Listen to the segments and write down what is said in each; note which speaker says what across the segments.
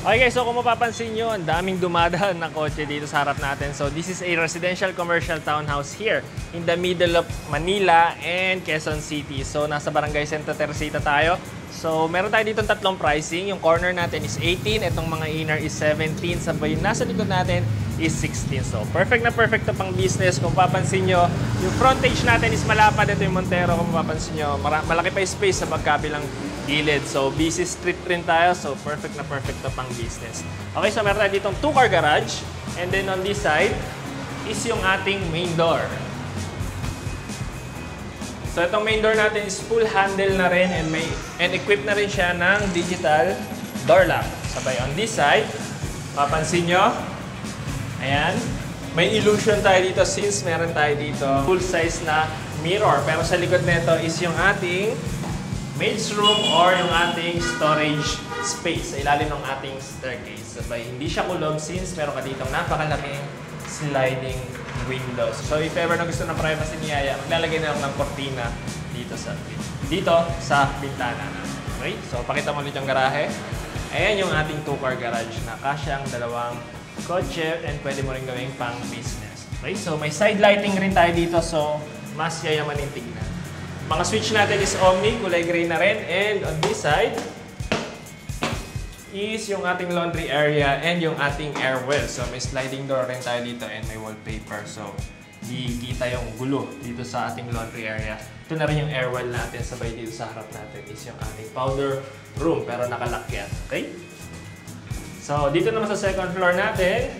Speaker 1: Okay guys, so kung mapapansin nyo, ang daming dumadaan na kotse dito sa harap natin. So this is a residential commercial townhouse here in the middle of Manila and Quezon City. So nasa Barangay Santa Teresita tayo. So meron tayo dito tatlong pricing. Yung corner natin is 18, itong mga inner is 17, sabay yung nasa likod natin is 16. So perfect na perfect to pang business. Kung mapapansin nyo, yung frontage natin is malapad. Ito yung Montero, kung mapapansin nyo, malaki pa yung space sa magkabilang gilid. So, busy street rin tayo. So, perfect na perfect to pang business. Okay, so meron tayo ditong 2-car garage. And then on this side is yung ating main door. So, itong main door natin is full handle na rin and equipped na rin siya ng digital door lock. Sabay on this side, papansin nyo, ayan, may illusion tayo dito since meron tayo dito full size na mirror. Pero sa likod nito is yung ating maid's room or yung ating storage space sa ilalim ng ating staircase. Sabay, hindi siya kulog since meron ka ditong napakalaking sliding windows. So if ever na gusto ng privacy ni Yaya, maglalagay na lang ng kortina dito sa bintana. Okay? So pakita mo ulit yung garahe. Ayan yung ating 2-car garage na kasya ang dalawang kotse and pwede mo rin gawing pang business. Okay? So may side lighting rin tayo dito, so mas yayamanin tignan. Mga switch natin is Omni, kulay gray na rin. And on this side is yung ating laundry area and yung ating air well. So may sliding door rin tayo dito and may wallpaper. So di kita yung gulo dito sa ating laundry area. Ito na rin yung air well natin. Sabay dito sa harap natin is yung ating powder room pero nakalock yan. Okay? So dito naman sa second floor natin,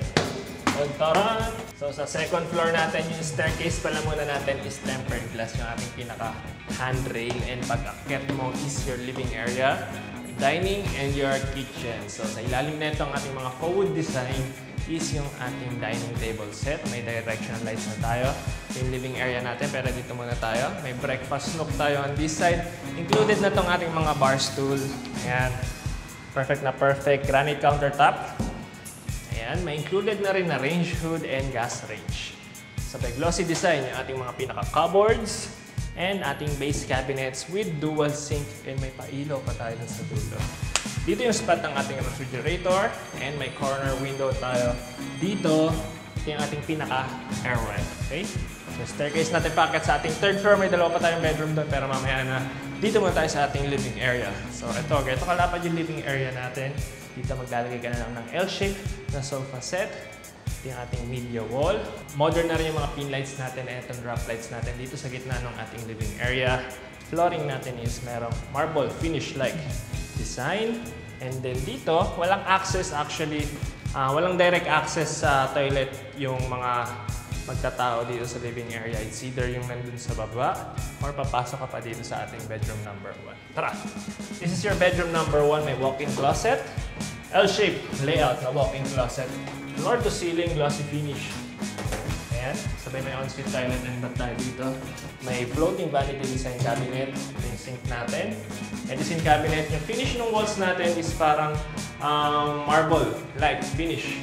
Speaker 1: so sa second floor natin, yung staircase pala muna natin is tempered glass, yung ating pinaka handrail, and pag-akyat mo is your living area, dining, and your kitchen. So sa ilalim nito ang ating mga forward design is yung ating dining table set. May directional lights na tayo. Yung living area natin, pero dito muna tayo. May breakfast nook tayo on this side. Included na tong ating mga bar stool. Ayan. Perfect na perfect. Granite countertop. Ayan, may included na rin na range hood and gas range. Sabay glossy design yung ating mga pinaka-cupboards and ating base cabinets with dual sink and may pailaw pa tayo sa dulo. Dito yung spot ng ating refrigerator and may corner window tayo. Dito, ito yung ating pinaka-air vent. Okay? So staircase natin packet sa ating third floor. May dalawa pa tayong bedroom doon pero mamaya na. Dito muna tayo sa ating living area. So ito kalapad yung living area natin. Dito maglalagay ka na lang ng L-shape na sofa set. Ito yung ating media wall. Modern na rin yung mga pin lights natin and itong drop lights natin dito sa gitna ng ating living area. Flooring natin is merong marble finish-like design. And then dito, walang access actually. Walang direct access sa toilet yung mga magtatao dito sa living area. It's either yung nandun sa baba or papasok ka pa dito sa ating bedroom number 1. Tara! This is your bedroom number 1. May walk-in closet. L-shaped layout na walk-in closet. Floor to ceiling glossy finish. Ayan. Sabay may ensuite toilet and bath tayo dito. May floating vanity design cabinet. Ito yung sink natin. Medicine cabinet. Yung finish ng walls natin is parang marble-like finish.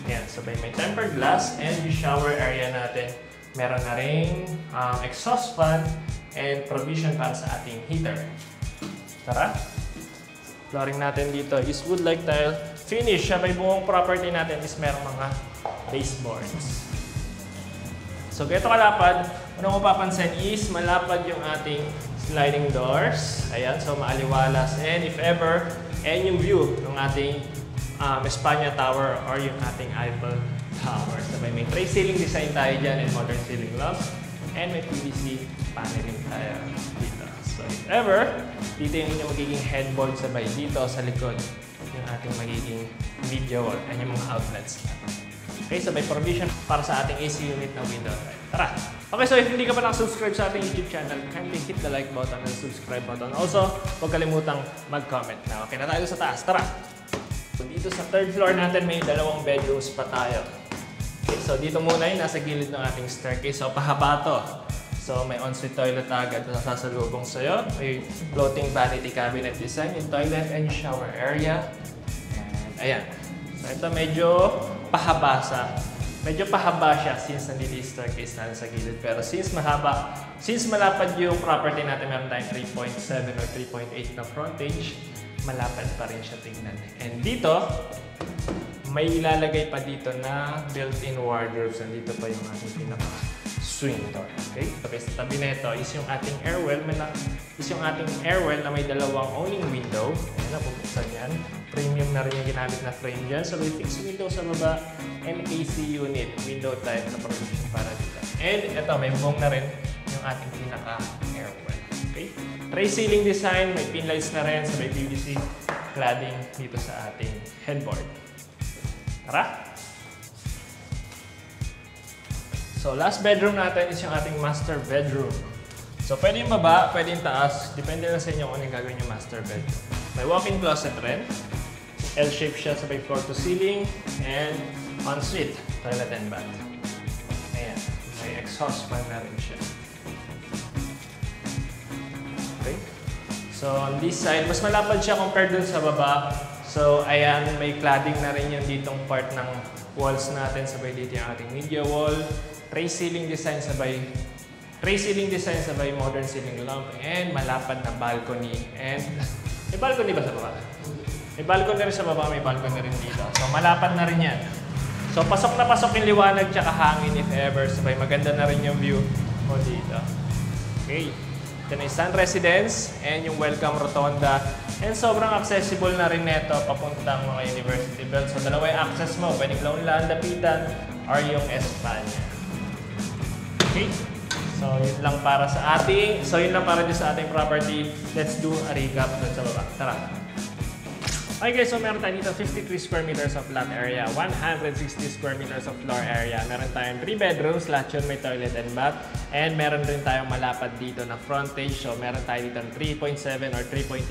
Speaker 1: Ayan, sabay may tempered glass and yung shower area natin. Meron na rin exhaust fan and provision para sa ating heater. Tara! Flooring natin dito is wood-like tile finish. Sabay buong property natin is merong mga baseboards. So, ganito kalapad. Unang mapapansin is malapad yung ating sliding doors. Ayan, so maaliwalas. And if ever, and yung view ng ating Espana Tower or yung ating Eiffel Tower. Sabay may tray ceiling design tayo dyan and modern ceiling lamps. And may PVC paneling tayo dito. So if ever, dito yung inyong magiging headboard sabay dito sa likod. Yung ating magiging video wall and yung mga outlets. Okay, sabay provision para sa ating AC unit na window. Tara! Okay, so if hindi ka pa nakasubscribe sa ating YouTube channel, kindly hit the like button and subscribe button. Also, huwag kalimutang mag-comment na. Okay na tayo sa taas. Tara! So dito sa third floor natin may dalawang bedrooms pa tayo. Okay, so dito muna yung nasa gilid ng ating staircase. So pahaba to. So may ensuite toilet agad na sasalubong sa'yo. May floating vanity cabinet design, yung toilet and shower area. And ayan. So ito medyo pahaba siya since nandito yung staircase natin sa gilid. Pero since malapad yung property natin, meron tayong 3.7 or 3.8 na frontage, malapad pa rin siya tingnan. And dito, may ilalagay pa dito na built-in wardrobes. Nandito pa yung ating pinaka-swing door. Okay? Okay, sa tabi na ito is yung ating airwell. Na may dalawang owning window. Ayan na, bubuksan yan. Premium na rin yung ginamit na frame dyan. So may fixed window sa baba and AC unit. Window type na provision para dito. And ito, may bubong na rin yung ating pinaka-airwell. Okay? Tray ceiling design. May pin lights na rin. So may PVC cladding dito sa ating headboard. Tara! So, last bedroom natin is yung ating master bedroom. So, pwede yung baba, pwede yung taas. Depende na sa inyo kung ano yung gagawin yung master bedroom. May walk-in closet rin. L-shape siya, sabay floor to ceiling. And ensuite, toilet and bath. Ayan. May exhaust fan na rin siya. Okay. So, on this side, mas malapad siya compared dun sa baba. So, ayan, may cladding na rin yung ditong part ng walls natin. Sabay dito yung ating media wall. Tray ceiling design sabay modern ceiling lamp. And malapad na balcony. And may balcony ba sa baba? May balcony rin sa baba, may balcony rin dito. So, malapad na rin yan. So, pasok na pasok yung liwanag tsaka hangin if ever. Sabay maganda na rin yung view mo dito. Okay. Ito na yung Sun Residence and yung Welcome Rotonda. And sobrang accessible na rin neto papuntang mga University Belt. So dalawa yung access mo. Pwedeng Launlan, Dapitan, or yung Espanya. Okay? So yun lang para sa ating, sa ating property. Let's do a recap dun sa baba. Tara! Okay guys, so meron tayo dito 53 square meters of lot area, 160 square meters of floor area. Meron tayong 3 bedrooms, lahat yun may toilet and bath. And meron rin tayong malapad dito na frontage. So meron tayo dito 3.7 or 3.8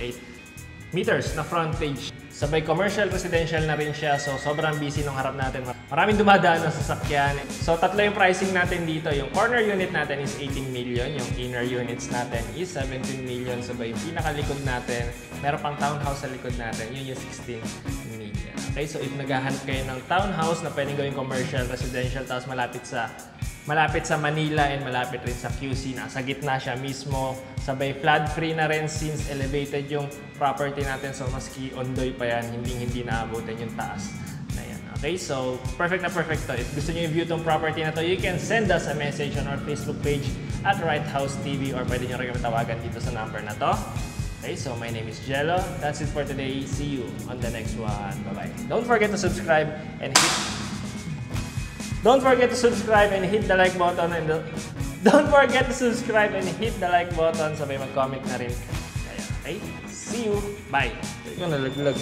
Speaker 1: meters na frontage. Sabay commercial, residential na rin siya. So sobrang busy nung harap natin. Maraming dumadaan na sasakyan. So tatlo yung pricing natin dito. Yung corner unit natin is 18 million. Yung inner units natin is 17 million. Sabay yung pinakalikod natin, meron pang townhouse sa likod natin. Yun yung 16 million. Okay, so if naghahanap kayo ng townhouse na pwedeng gawing commercial, residential, tapos malapit sa Manila and malapit rin sa QC. Nasa gitna siya mismo. Sabay flood-free na rin since elevated yung property natin. So maski ondoy pa yan, hindi naabutin yung taas na yan. Okay, so perfect na perfect to. If gusto nyo i-view tong property na to, you can send us a message on our Facebook page at Right House TV or pwede nyo rin kami tawagan dito sa number na to. Okay, so my name is Jello. That's it for today. See you on the next one. Bye-bye. Don't forget to subscribe and hit the like button sabay mag-comment na rin. Okay? See you. Bye. Ikaw nalaglag.